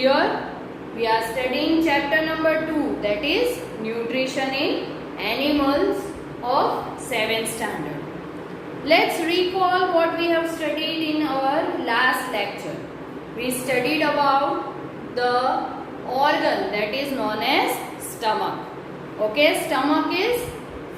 Here we are studying chapter number 2, that is nutrition in animals of 7th standard. Let's recall what we have studied in our last lecture. We studied about the organ that is known as stomach. Okay, stomach is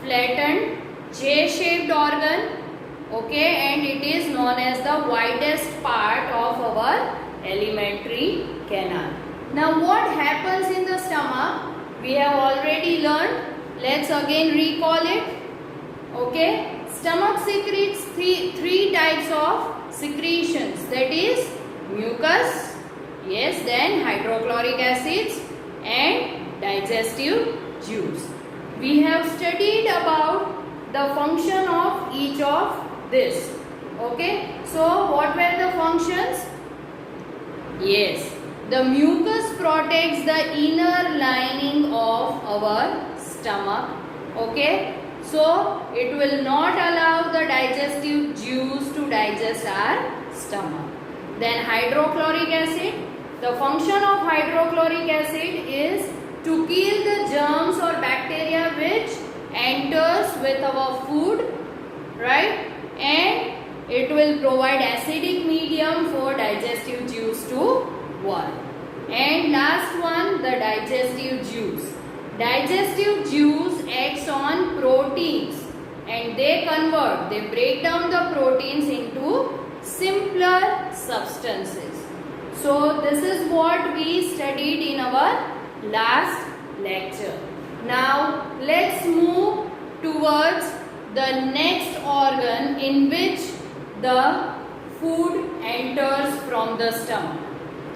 flattened J-shaped organ. Okay, and it is known as the widest part of our alimentary canal. Now what happens in the stomach? We have already learned. Let's again recall it. Okay, stomach secretes three types of secretions, that is mucus, yes, then hydrochloric acids and digestive juice. We have studied about the function of each of this. Okay, so what were the functions? Yes, the mucus protects the inner lining of our stomach. Okay, so it will not allow the digestive juice to digest our stomach. Then hydrochloric acid. The function of hydrochloric acid is to kill the germs or bacteria which enters with our food, right? And it will provide acidic medium for digestive juice to work. And last one, the digestive juice. Digestive juice acts on proteins and they break down the proteins into simpler substances. So this is what we studied in our last lecture. Now let's move towards the next organ in which the food enters from the stomach.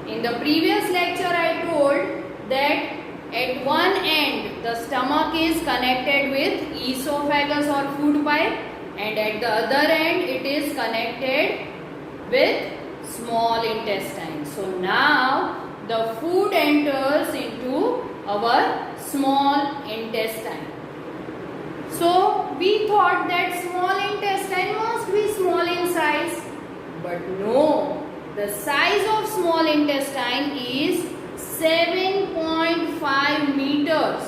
In the previous lecture I told that at one end the stomach is connected with esophagus or food pipe, and at the other end it is connected with small intestine. So now the food enters into our small intestine. So we thought that small intestine must be small in size, but no, the size of small intestine is 7.5 meters.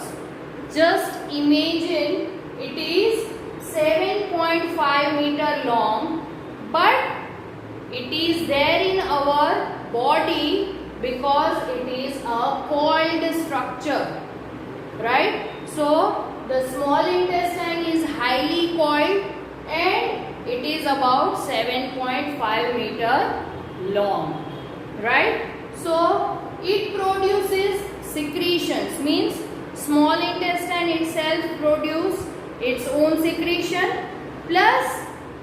Just imagine, it is 7.5 meter long, but it is there in our body because it is a coiled structure, right? So the small intestine is highly coiled and it is about 7.5 meter long, right? So it produces secretions, means small intestine itself produces its own secretion, plus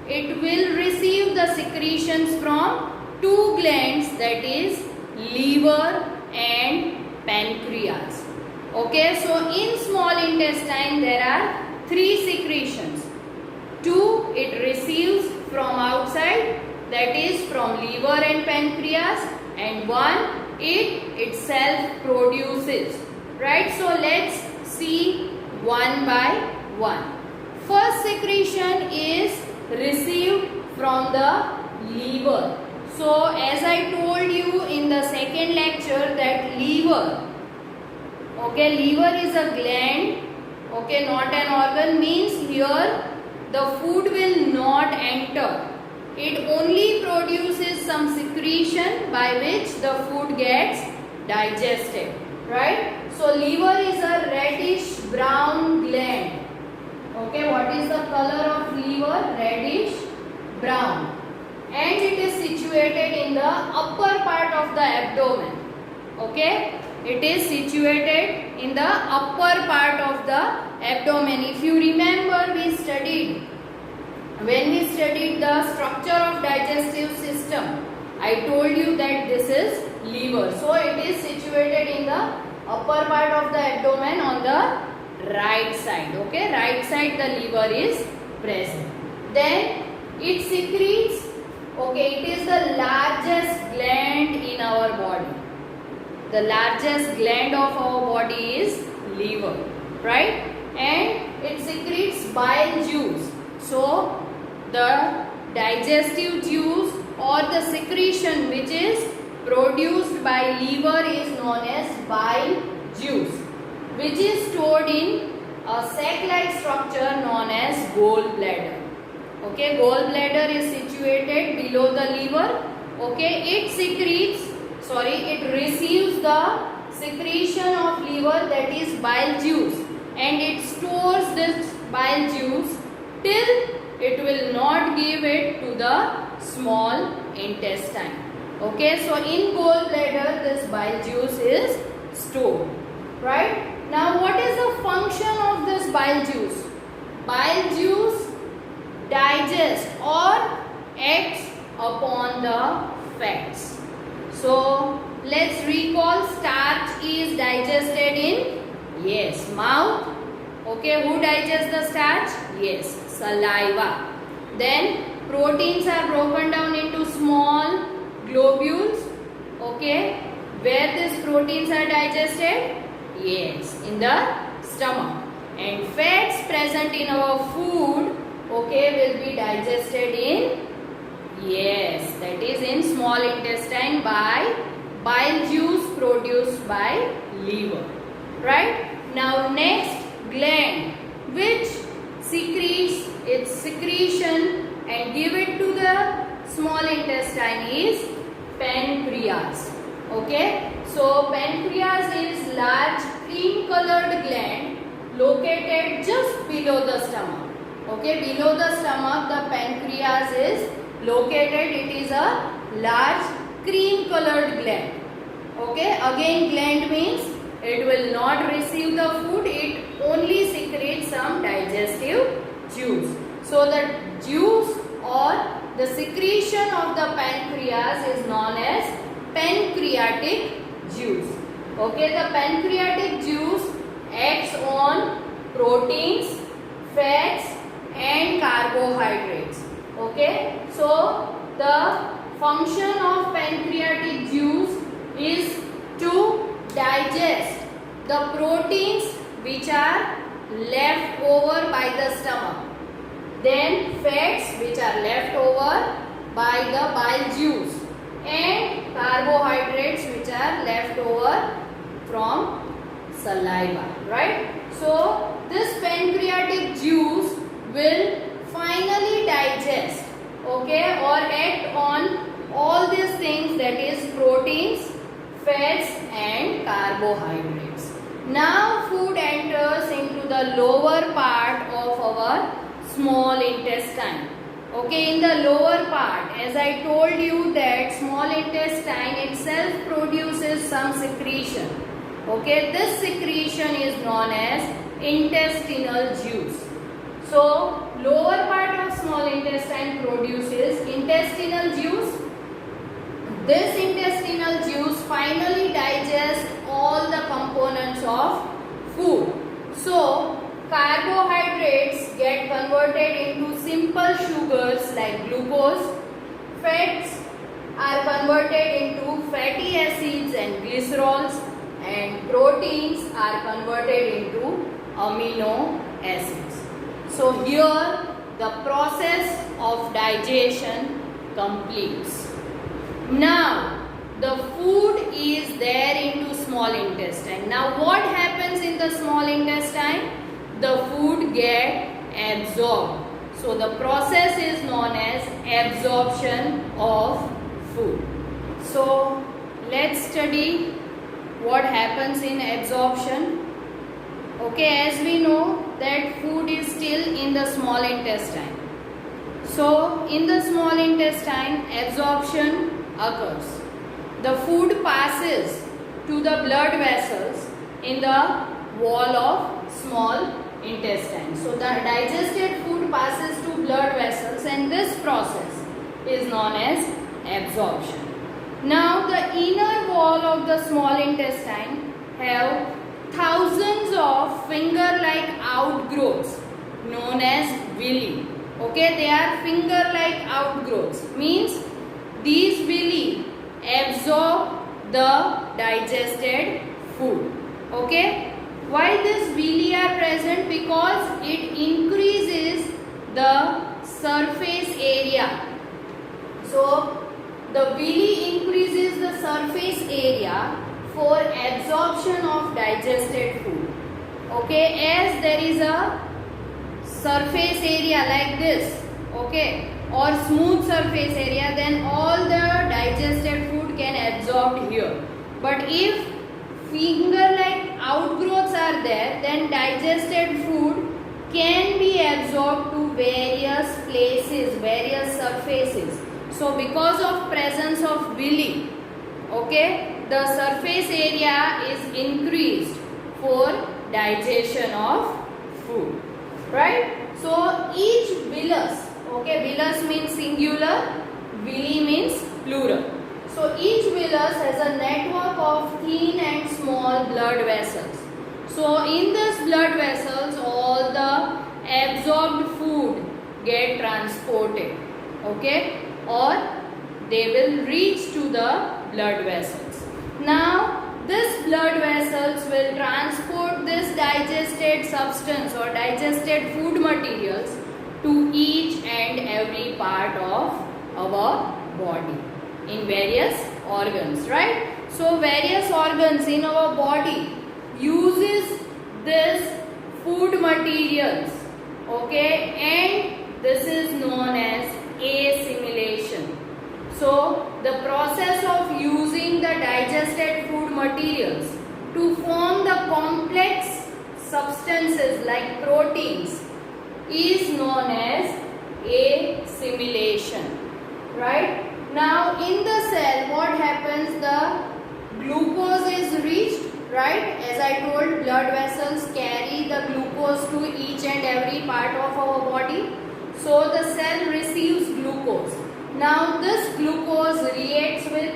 it will receive the secretions from two glands, that is liver and pancreas. Okay, so in small intestine there are three secretions. Two it receives from outside, that is from liver and pancreas, and one it itself produces, right? So let's see one by one. First secretion is received from the liver. So as I told you in the second lecture that liver, okay, liver is a gland, okay, not an organ, means here the food will not enter. It only produces some secretion by which the food gets digested, right? So liver is a reddish brown gland. Okay, what is the color of liver? Reddish brown. And it is situated in the upper part of the abdomen. Okay, it is situated in the upper part of the abdomen. If you remember, when we studied the structure of digestive system, I told you that this is liver. So it is situated in the upper part of the abdomen on the right side. Okay, right side the liver is present. Then it secretes, okay, it is the largest gland in our body. The largest gland of our body is liver, right? And it secretes bile juice. So the digestive juice or the secretion which is produced by liver is known as bile juice, which is stored in a sac-like structure known as gallbladder. Okay, gallbladder is situated below the liver. Okay, it receives the secretion of liver, that is bile juice, and it stores this bile juice till it will not give it to the small intestine. Okay, so in gallbladder this bile juice is stored. Right? Now what is the function of this bile juice? Bile juice digests or acts upon the fats. So let's recall, starch is digested in, yes, mouth. Okay, who digests the starch? Yes, saliva. Then proteins are broken down into small globules. Okay, where these proteins are digested? Yes, in the stomach. And fats present in our food, okay, will be digested in, yes, that is in small intestine by bile juice produced by liver. Right? Now next, gland, which secretes its secretion and give it to the small intestine, is pancreas. Okay, so pancreas is large cream colored gland located just below the stomach. Okay, below the stomach the pancreas is located. It is a large cream colored gland. Okay, again gland means it will not receive the food, it only secretes some digestive juice. So the juice or the secretion of the pancreas is known as pancreatic juice. Okay, the pancreatic juice acts on proteins, fats and carbohydrates. Okay, so the function of pancreatic juice is to digest the proteins which are left over by the stomach, then fats which are left over by the bile juice, and carbohydrates which are left over from saliva. Right? So this pancreatic juice will finally digest, okay, or act on all these things, that is proteins, fats and carbohydrates. Now food enters into the lower part of our small intestine. Okay, in the lower part, as I told you that small intestine itself produces some secretion. Okay, this secretion is known as intestinal juice. So lower part of small intestine produces intestinal juice. This intestinal juice finally digests all the components of food. So carbohydrates get converted into simple sugars like glucose. Fats are converted into fatty acids and glycerols, and proteins are converted into amino acids. So here the process of digestion completes. Now the food is there into small intestine. Now what happens in the small intestine? The food get absorbed. So the process is known as absorption of food. So let's study what happens in absorption. Okay, as we know that food is still in the small intestine. So in the small intestine absorption occurs. The food passes to the blood vessels in the wall of small intestine. So the digested food passes to blood vessels, and this process is known as absorption. Now the inner wall of the small intestine have thousands of finger-like outgrowths known as villi. Okay, they are finger-like outgrowths, means these villi absorb the digested food. Okay, why these villi are present? Because it increases the surface area. So the villi increases the surface area for absorption of digested food. Okay, as there is a surface area like this, okay, or smooth surface area, then all the digested food can absorb here. But if finger like outgrowths are there, then digested food can be absorbed to various places, various surfaces. So because of presence of villi, okay, the surface area is increased for digestion of food, right? So each villus, okay, villus means singular, villi means plural. So each villus has a network of thin and small blood vessels. So in these blood vessels, all the absorbed food get transported, okay, or they will reach to the blood vessels. Now this blood vessels will transport this digested substance or digested food materials to each and every part of our body in various organs, right? So various organs in our body uses this food materials, okay, and this is known as assimilation. So the process of using the digested food materials to form the complex substances like proteins is known as assimilation, right? Now in the cell, what happens? The glucose is reached, right? As I told, blood vessels carry the glucose to each and every part of our body. So the cell receives glucose. Now this glucose reacts with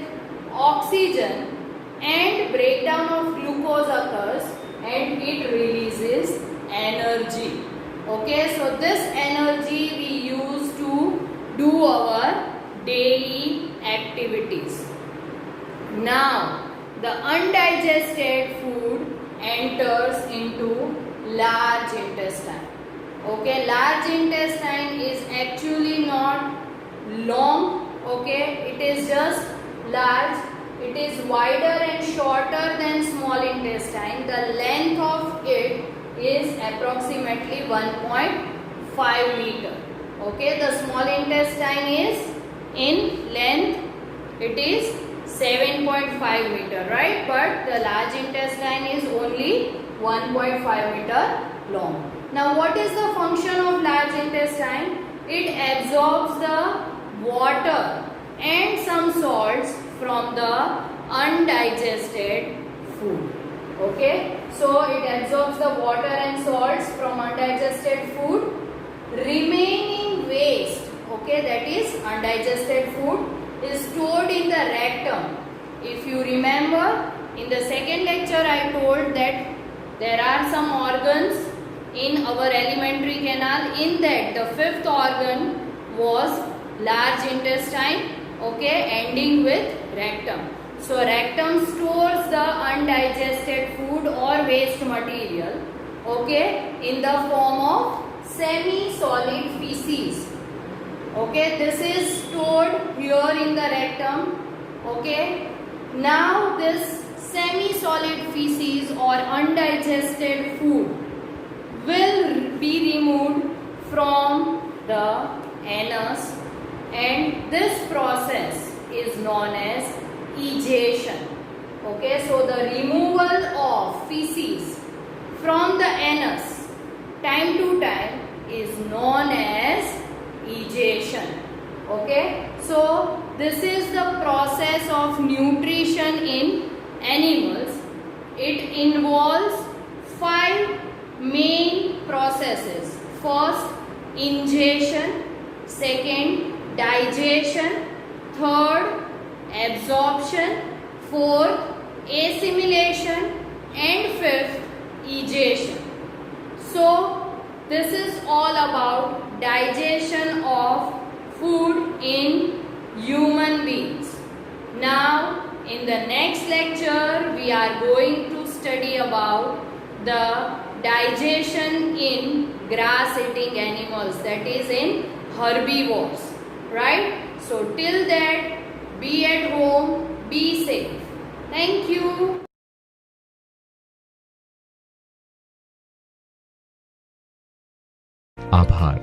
oxygen and breakdown of glucose occurs and it releases energy. Okay, so this energy we use to do our daily activities. Now the undigested food enters into large intestine. Okay, large intestine is actually not long, okay, it is just large. It is wider and shorter than small intestine. The length of it is approximately 1.5 meter. Okay, the small intestine is in length, it is 7.5 meter, right? But the large intestine is only 1.5 meter long. Now what is the function of large intestine? It absorbs the water and some salts from the undigested food. Okay, so it absorbs the water and salts from undigested food. Remaining waste, okay, that is undigested food, is stored in the rectum. If you remember, in the second lecture I told that there are some organs in our alimentary canal. In that, the fifth organ was large intestine, okay, ending with rectum. So rectum stores the undigested food or waste material, okay, in the form of semi-solid feces. Okay, this is stored here in the rectum. Okay, now this semi-solid feces or undigested food will be removed from the anus, and this process is known as egestion. Okay, so the removal of feces from the anus time to time is known as egestion. Okay, so this is the process of nutrition in animals. It involves 5 main processes. First, ingestion. Second, digestion. Third, absorption. Fourth, assimilation. And fifth, egestion. So this is all about digestion of food in human beings. Now in the next lecture we are going to study about the digestion in grass eating animals, that is in herbivores, right? So till that, be આભાર.